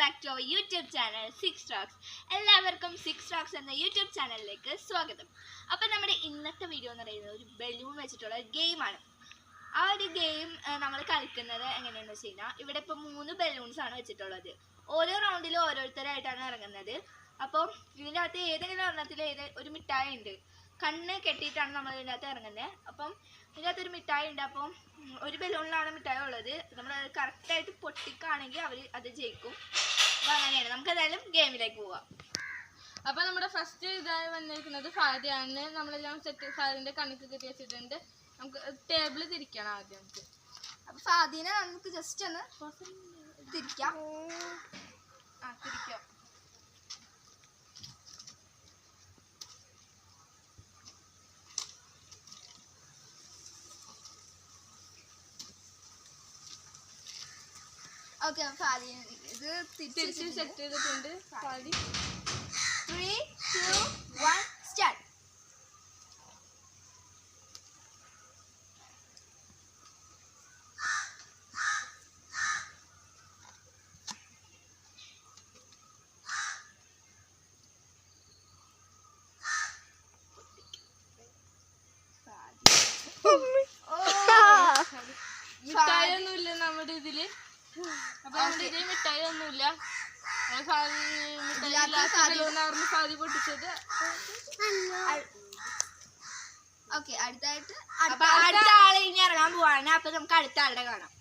back to our YouTube channel Six Rocks. എല്ലാവർക്കും six rocks എന്ന YouTube ചാനലിലേക്ക് സ്വാഗതം. അപ്പോൾ നമ്മുടെ ഇന്നത്തെ വീഡിയോ എന്ന് പറയുന്നത് ഒരു ബലൂൺ വെച്ചിട്ടുള്ള ഒരു ഗെയിമാണ്. ആ ഒരു ഗെയിം നമ്മൾ കളിക്കുന്നത് എങ്ങനെയാണെന്ന് വെച്ച് കഴിഞ്ഞാൽ ഇവിടെ ഇപ്പോൾ 3 ബലൂൺസ് ആണ് വെച്ചിട്ടുള്ളത്. ഓരോ റൗണ്ടിലും ഓരോരുത്തരായിട്ടാണ് ഇറങ്ങുന്നത്. അപ്പോൾ ഇതിൻ്റെ അകത്ത് ഏതെങ്കിലും ഒരെണ്ണത്തിൽ ഒരു മിഠായി ഉണ്ട്. കണ്ണ് കെട്ടിയിട്ടാണ് നമ്മൾ ഇതിനകത്ത് ഇറങ്ങുന്നത്. അപ്പം ഇതിനകത്തൊരു മിഠായി ഉണ്ട്. അപ്പം ഒരു ബലൂണിലാണ് മിഠായി ഉള്ളത്. നമ്മൾ കറക്റ്റായിട്ട് പൊട്ടിക്കുകയാണെങ്കിൽ അവർ അത് ജയിക്കും. അപ്പോൾ അങ്ങനെയാണ്. നമുക്ക് എന്തായാലും ഗെയിമിലേക്ക് പോവാം. അപ്പോൾ നമ്മുടെ ഫസ്റ്റ് ഇതായി വന്നിരിക്കുന്നത് ഫാദിയാണ്. നമ്മളെല്ലാം സെറ്റ് ഫാദിൻ്റെ കണക്ക് കെട്ടി വെച്ചിട്ടുണ്ട്. നമുക്ക് ടേബിൾ തിരിക്കണം ആദ്യം. അപ്പോൾ ഫാദിനെ നമുക്ക് ജസ്റ്റ് ഒന്ന് തിരിക്കാം. തിരിക്കാം. ഓക്കെ, ഫാദി ഇത് തിരിച്ച് സെറ്റ് ചെയ്തിട്ടുണ്ട്. ഫാദി 3, 2, 1 സ്റ്റാർട്ട്. മിഠായി ഒന്നുമില്ല നമ്മുടെ ഇതില്. അപ്പൊ നമ്മുടെ ഇതിൽ മിഠായി ഒന്നുമില്ല. ഫാദി പൊട്ടിച്ചത്. ഓക്കെ, അടുത്തായിട്ട് അടുത്ത ആളെ ഇനി ഇറങ്ങാൻ പോവാണ്. അപ്പൊ നമുക്ക് അടുത്ത ആളുടെ കാണാം.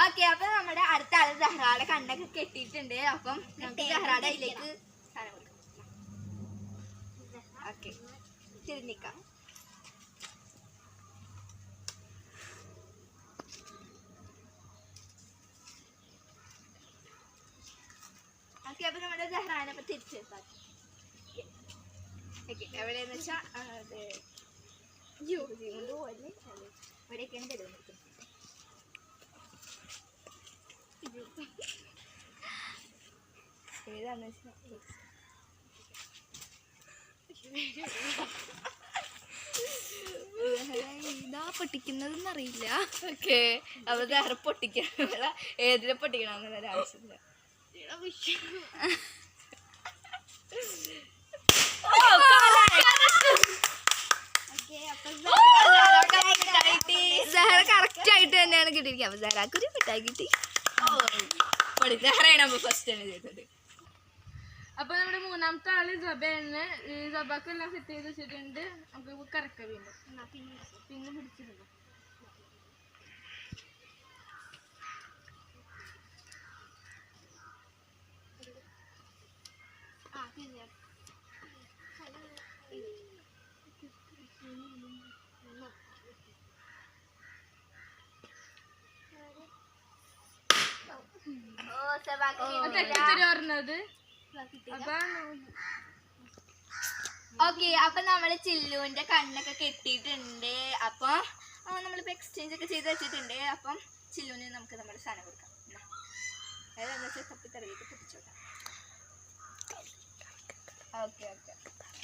ഓക്കെ, അപ്പൊ നമ്മുടെ അടുത്ത ആള് സഹ്റയുടെ കണ്ണൊക്കെ കെട്ടിയിട്ടുണ്ട്. അപ്പം നമുക്ക് സഹ്റയുടെ അതിലേക്ക് സാധനം കൊടുക്കാം. ഓക്കെ, തിരിഞ്ഞിക്കാം. ഓക്കെ, അപ്പൊ നമ്മുടെ സഹ്റാനെ അപ്പൊ തിരിച്ചെടുത്താൽ എവിടെയെന്ന് വെച്ചാൽ ഇവിടെയൊക്കെയാണ് തരുന്നത്. ഏതാന്ന് വെച്ചാൽ ഇതാ പൊട്ടിക്കുന്നതെന്ന് അറിയില്ല. ഓക്കെ, അപ്പൊ സഹ്റ പൊട്ടിക്കണം. ഏതിനെ പൊട്ടിക്കണം ഒരു ആവശ്യമില്ല. സഹ്റ കറക്റ്റ് ആയിട്ട് തന്നെയാണ് കിട്ടിയിരിക്കുക. അപ്പൊ സഹ്റക്ക് ഒരു മിഠായി കിട്ടി. ഫസ്റ്റ് ആണ് ചെയ്തത്. അപ്പൊ നമ്മുടെ മൂന്നാമത്തെ ആള് ജബയാണ്. ജബക്ക് എല്ലാം സെറ്റ് ചെയ്ത് വെച്ചിട്ടുണ്ട്. നമുക്ക് കറക്ക വീണ്ടും പിന്നെ പിടിച്ചിട്ടുണ്ട്. ഓക്കെ, അപ്പൊ നമ്മള് ചില്ലുവിന്റെ കണ്ണൊക്കെ കെട്ടിയിട്ടുണ്ട്. അപ്പൊ നമ്മളിപ്പോ എക്സ്ചേഞ്ച് ഒക്കെ ചെയ്ത് വെച്ചിട്ടുണ്ട്. അപ്പം ചില്ലുവിന് നമുക്ക് നമ്മുടെ സാധനം കൊടുക്കാം. ഏതാണെന്ന് വെച്ചാൽ തപ്പിത്തറിയിട്ട് പൊട്ടിച്ചോട്ടാം. ഓക്കെ ഓക്കെ,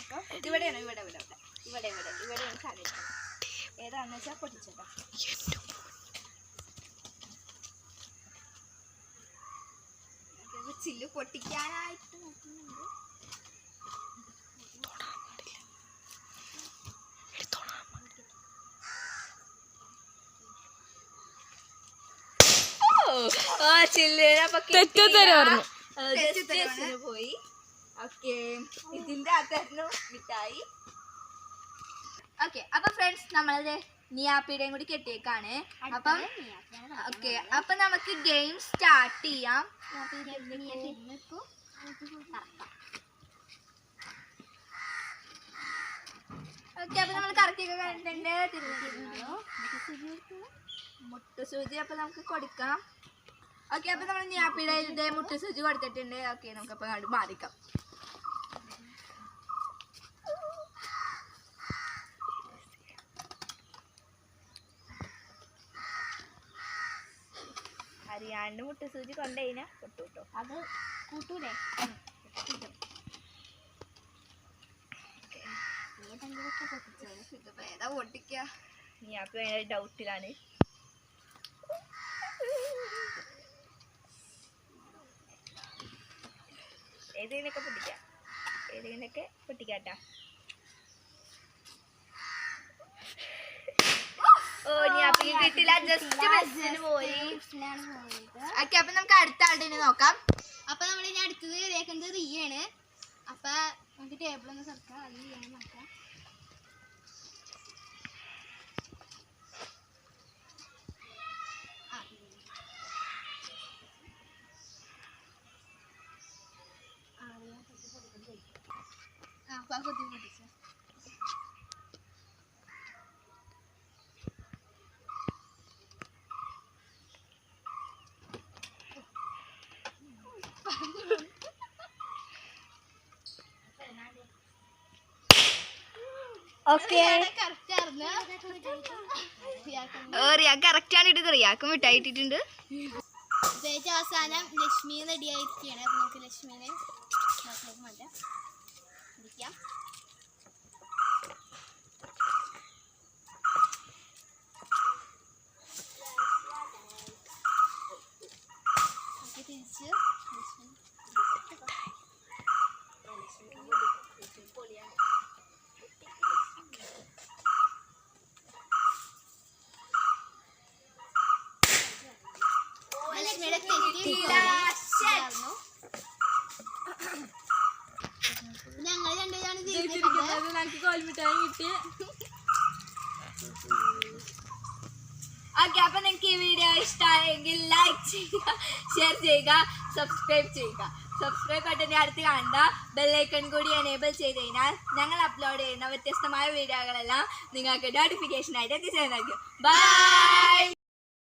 അപ്പൊ ഇവിടെയാണ് ഇവിടെയാണ് സാധനം. ഏതാണെന്ന് വെച്ചാൽ പൊട്ടിച്ചോട്ടാം. ചില്ലു പൊട്ടിക്കാനായിട്ട് നോക്കുന്നുണ്ട്. പോയി. ഓക്കെ, ഇതിന്റെ അകത്തായിരുന്നു മിഠായി. ഓക്കെ, അപ്പൊ ഫ്രണ്ട്സ് നമ്മളത് നിയാപ്പിയുടെയും കൂടി കെട്ടിയേക്കാണ്. അപ്പം ഓക്കെ, അപ്പൊ നമുക്ക് ഗെയിം സ്റ്റാർട്ട് ചെയ്യാം. ഓക്കെ, അപ്പൊ നമ്മൾ കറക്റ്റൊക്കെ കണ്ടിട്ടുണ്ട്. മുട്ടുസൂചി അപ്പൊ നമുക്ക് കൊടുക്കാം. ഓക്കെ, അപ്പൊ നമ്മൾ നിയാപ്പിയുടെ മുട്ടുസൂചി കൊടുത്തിട്ടുണ്ട്. ഓക്കെ, നമുക്കപ്പോ അങ്ങോട്ട് മാറിക്കാം. അറിയാണ്ട് മുട്ടുസൂചി കൊണ്ടുകഴിഞ്ഞാൽ പൊട്ടു കേട്ടോ. അത് കൂട്ടൂലേ? ഇതിപ്പോ ഏതാ പൊട്ടിക്കുക? ഞാൻ ഡൗട്ടിലാണ്. ഏതെങ്കിലൊക്കെ പൊട്ടിക്കാട്ടാ. ഓ നീ അപ്പൊ കിട്ടില്ല, ജസ്റ്റ് ബസ്സിന് പോയി. ഓക്കെ, അപ്പൊ നമുക്ക് അടുത്ത ആളുടെ ഇനി നോക്കാം. അപ്പൊ നമ്മൾ ഇനി അടുത്തത് റേക്കുന്നത് റിയാണ്. അപ്പൊ നമുക്ക് ടേബിളൊന്ന് സർക്കാം, അത് റിയാണ് നോക്കാം. കൊത്തി പൊട്ടിച്ചു. കറക്റ്റ് ആണ് ഇട്ടത്. റിയാക്കും മിഠായി ഇട്ടിട്ടുണ്ട്. അവസാനം ലക്ഷ്മി റെഡിയായിരിക്കുകയാണ്. അപ്പൊ നമുക്ക് ലക്ഷ്മിനെ മാറ്റാം. ഇരിക്കാം. തിരിച്ച് ലക്ഷ്മിയുടെ തെറ്റി ഞങ്ങൾ രണ്ടുപേരാണ് ജയിച്ചിരിക്കുന്നത്. ഞങ്ങൾക്ക് കോൽമിഠായി കിട്ടി. ഓക്കെ, അപ്പൊ നിങ്ങൾക്ക് ഈ വീഡിയോ ഇഷ്ടമായെങ്കിൽ ലൈക്ക് ചെയ്യുക, ഷെയർ ചെയ്യുക, സബ്സ്ക്രൈബ് ചെയ്യുക. സബ്സ്ക്രൈബ് ബട്ടന്റെ അടുത്ത് കാണുക ബെല്ലൈക്കൺ കൂടി എനേബിൾ ചെയ്ത് കഴിഞ്ഞാൽ ഞങ്ങൾ അപ്ലോഡ് ചെയ്യുന്ന വ്യത്യസ്തമായ വീഡിയോകളെല്ലാം നിങ്ങൾക്ക് നോട്ടിഫിക്കേഷൻ ആയിട്ട് എത്തിച്ചേർന്നേക്കും. ബൈ.